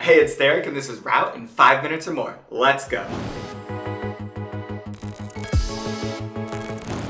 Hey, it's Derek, and this is Route in 5 minutes or more. Let's go.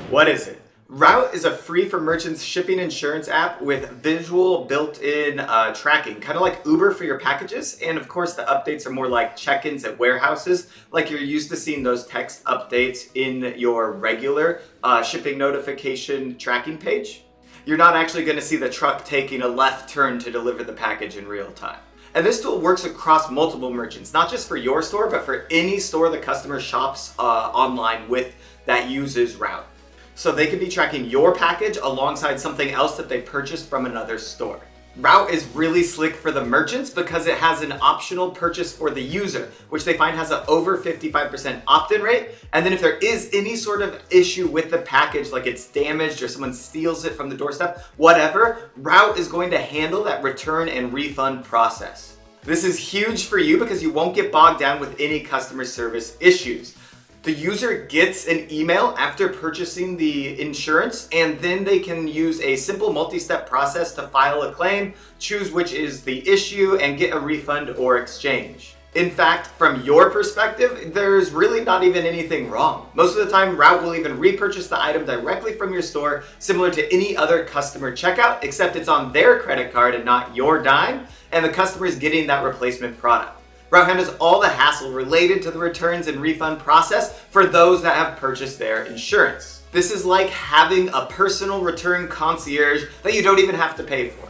What is it? Route is a free for merchants shipping insurance app with visual built-in tracking, kind of like Uber for your packages. And of course, the updates are more like check-ins at warehouses, like you're used to seeing those text updates in your regular shipping notification tracking page. You're not actually going to see the truck taking a left turn to deliver the package in real time. And this tool works across multiple merchants, not just for your store, but for any store the customer shops online with that uses Route. So they could be tracking your package alongside something else that they purchased from another store. Route is really slick for the merchants because it has an optional purchase for the user, which they find has an over 55% opt-in rate. And then if there is any sort of issue with the package, like it's damaged or someone steals it from the doorstep, whatever, Route is going to handle that return and refund process. This is huge for you because you won't get bogged down with any customer service issues. The user gets an email after purchasing the insurance, and then they can use a simple multi-step process to file a claim, choose which is the issue, and get a refund or exchange. In fact, from your perspective, there's really not even anything wrong. Most of the time, Route will even repurchase the item directly from your store, similar to any other customer checkout, except it's on their credit card and not your dime, and the customer is getting that replacement product. Route handles all the hassle related to the returns and refund process for those that have purchased their insurance. This is like having a personal return concierge that you don't even have to pay for.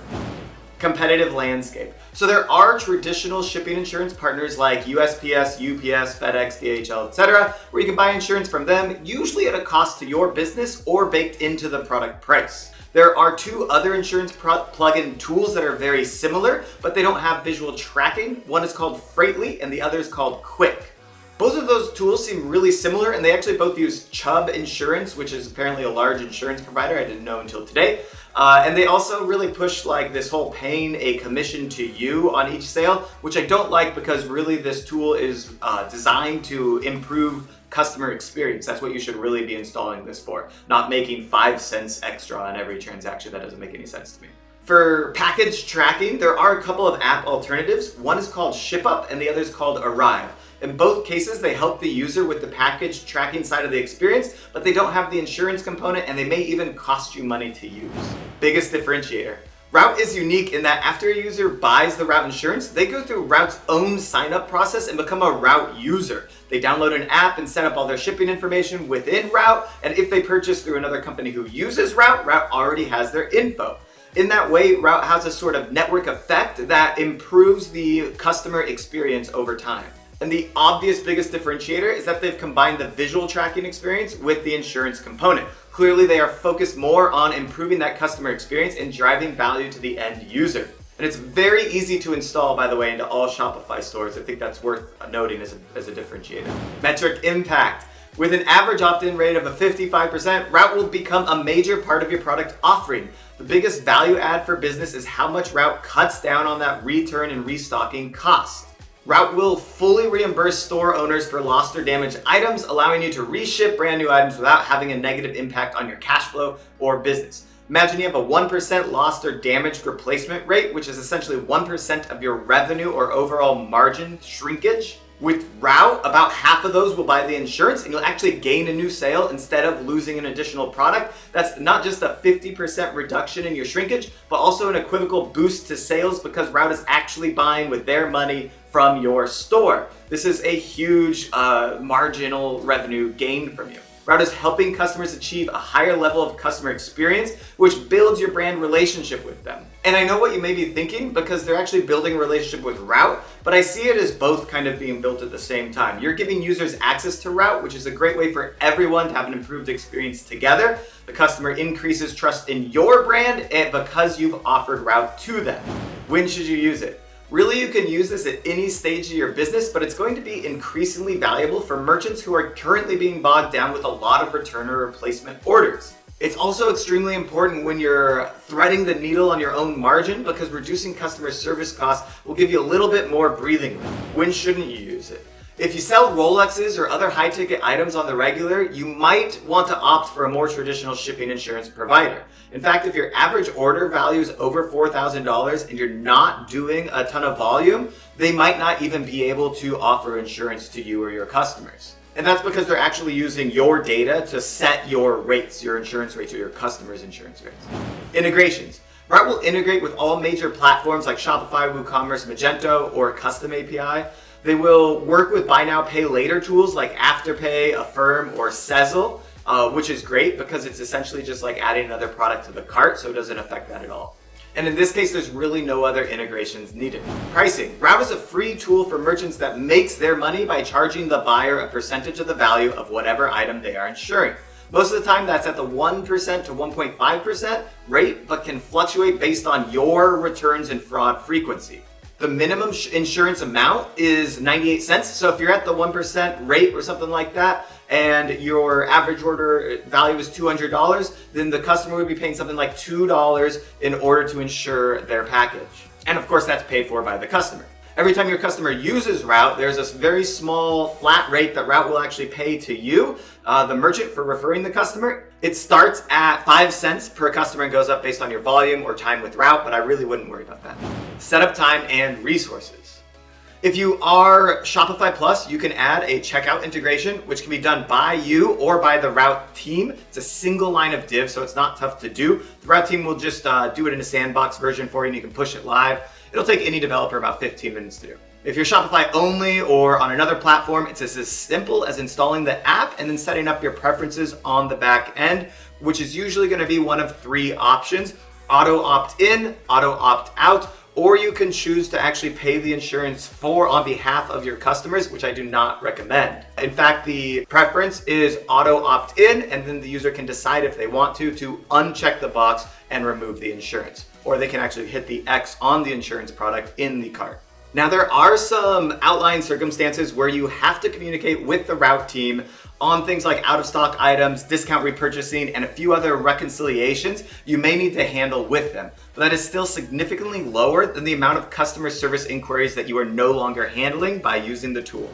Competitive landscape. So there are traditional shipping insurance partners like USPS, UPS, FedEx, DHL, etc., where you can buy insurance from them, usually at a cost to your business or baked into the product price. There are two other insurance plugin tools that are very similar, but they don't have visual tracking. One is called Freightly and the other is called Quick. Both of those tools seem really similar, and they actually both use Chubb Insurance, which is apparently a large insurance provider. I didn't know until today. And they also really push like this whole paying a commission to you on each sale, which I don't like because really this tool is designed to improve customer experience. That's what you should really be installing this for, not making 5 cents extra on every transaction. That doesn't make any sense to me. For package tracking, there are a couple of app alternatives. One is called ShipUp and the other is called Arrive. In both cases, they help the user with the package tracking side of the experience, but they don't have the insurance component and they may even cost you money to use. Biggest differentiator. Route is unique in that after a user buys the Route insurance, they go through Route's own sign-up process and become a Route user. They download an app and set up all their shipping information within Route, and if they purchase through another company who uses Route, Route already has their info. In that way, Route has a sort of network effect that improves the customer experience over time. And the obvious biggest differentiator is that they've combined the visual tracking experience with the insurance component. Clearly, they are focused more on improving that customer experience and driving value to the end user. And it's very easy to install, by the way, into all Shopify stores. I think that's worth noting as a differentiator. Metric impact. With an average opt-in rate of a 55%, Route will become a major part of your product offering. The biggest value add for business is how much Route cuts down on that return and restocking cost. Route will fully reimburse store owners for lost or damaged items, allowing you to reship brand new items without having a negative impact on your cash flow or business. Imagine you have a 1% lost or damaged replacement rate, which is essentially 1% of your revenue or overall margin shrinkage. With Route, about half of those will buy the insurance and you'll actually gain a new sale instead of losing an additional product. That's not just a 50% reduction in your shrinkage, but also an equivocal boost to sales because Route is actually buying with their money from your store. This is a huge marginal revenue gain from you. Route is helping customers achieve a higher level of customer experience, which builds your brand relationship with them. And I know what you may be thinking because they're actually building a relationship with Route, but I see it as both kind of being built at the same time. You're giving users access to Route, which is a great way for everyone to have an improved experience together. The customer increases trust in your brand and because you've offered Route to them. When should you use it? Really, you can use this at any stage of your business, but it's going to be increasingly valuable for merchants who are currently being bogged down with a lot of return or replacement orders. It's also extremely important when you're threading the needle on your own margin because reducing customer service costs will give you a little bit more breathing room. When shouldn't you use it? If you sell Rolexes or other high-ticket items on the regular, you might want to opt for a more traditional shipping insurance provider. In fact, if your average order value is over $4,000 and you're not doing a ton of volume, they might not even be able to offer insurance to you or your customers. And that's because they're actually using your data to set your rates, your insurance rates, or your customers' insurance rates. Integrations. Route will integrate with all major platforms like Shopify, WooCommerce, Magento, or Custom API. They will work with buy now, pay later tools like Afterpay, Affirm, or Sezzle, which is great because it's essentially just like adding another product to the cart, so it doesn't affect that at all. And in this case, there's really no other integrations needed. Pricing. Route is a free tool for merchants that makes their money by charging the buyer a percentage of the value of whatever item they are insuring. Most of the time, that's at the 1% to 1.5% rate, but can fluctuate based on your returns and fraud frequency. The minimum insurance amount is 98 cents. So if you're at the 1% rate or something like that, and your average order value is $200, then the customer would be paying something like $2 in order to insure their package. And of course, that's paid for by the customer. Every time your customer uses Route, there's this very small flat rate that Route will actually pay to you, the merchant, for referring the customer. It starts at 5 cents per customer and goes up based on your volume or time with Route, but I really wouldn't worry about that. Setup time and resources. If you are Shopify Plus, you can add a checkout integration, which can be done by you or by the Route team. It's a single line of div, so it's not tough to do. The Route team will just do it in a sandbox version for you, and you can push it live. It'll take any developer about 15 minutes to do. If you're Shopify only or on another platform, it's as simple as installing the app and then setting up your preferences on the back end, which is usually going to be one of 3 options: auto opt-in, auto opt-out, or you can choose to actually pay the insurance on behalf of your customers, which I do not recommend. In fact, the preference is auto opt-in, and then the user can decide if they want to uncheck the box and remove the insurance. Or they can actually hit the X on the insurance product in the cart. Now, there are some outlying circumstances where you have to communicate with the Route team on things like out-of-stock items, discount repurchasing, and a few other reconciliations you may need to handle with them. But that is still significantly lower than the amount of customer service inquiries that you are no longer handling by using the tool.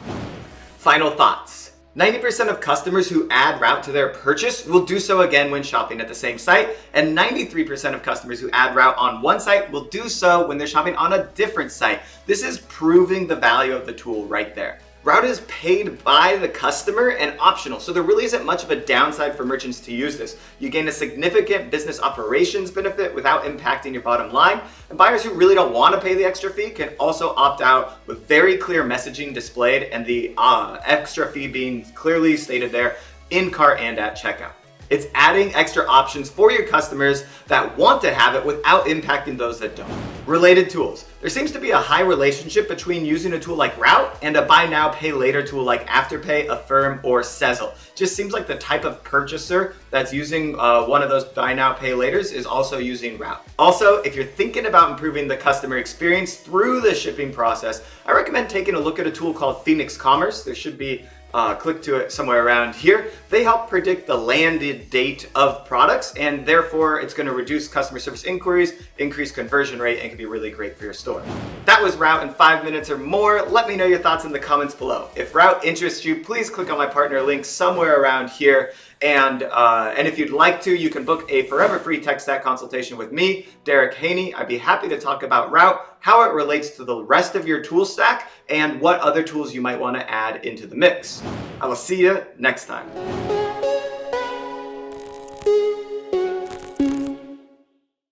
Final thoughts. 90% of customers who add Route to their purchase will do so again when shopping at the same site, and 93% of customers who add Route on one site will do so when they're shopping on a different site. This is proving the value of the tool right there. Route is paid by the customer and optional, so there really isn't much of a downside for merchants to use this. You gain a significant business operations benefit without impacting your bottom line, and buyers who really don't want to pay the extra fee can also opt out with very clear messaging displayed and the extra fee being clearly stated there in cart and at checkout. It's adding extra options for your customers that want to have it without impacting those that don't. Related tools. There seems to be a high relationship between using a tool like Route and a buy now, pay later tool like Afterpay, Affirm, or Sezzle. Just seems like the type of purchaser that's using one of those buy now, pay laters is also using Route. Also, if you're thinking about improving the customer experience through the shipping process, I recommend taking a look at a tool called Phoenix Commerce. There should be click to it somewhere around here. They help predict the landed date of products, and therefore it's going to reduce customer service inquiries, increase conversion rate, and can be really great for your store. That was Route in 5 minutes or more. Let me know your thoughts in the comments below. If Route interests you, please click on my partner link somewhere around here. And if you'd like to, you can book a forever free tech stack consultation with me, Derek Haney. I'd be happy to talk about Route, how it relates to the rest of your tool stack, and what other tools you might want to add into the mix. I will see you next time.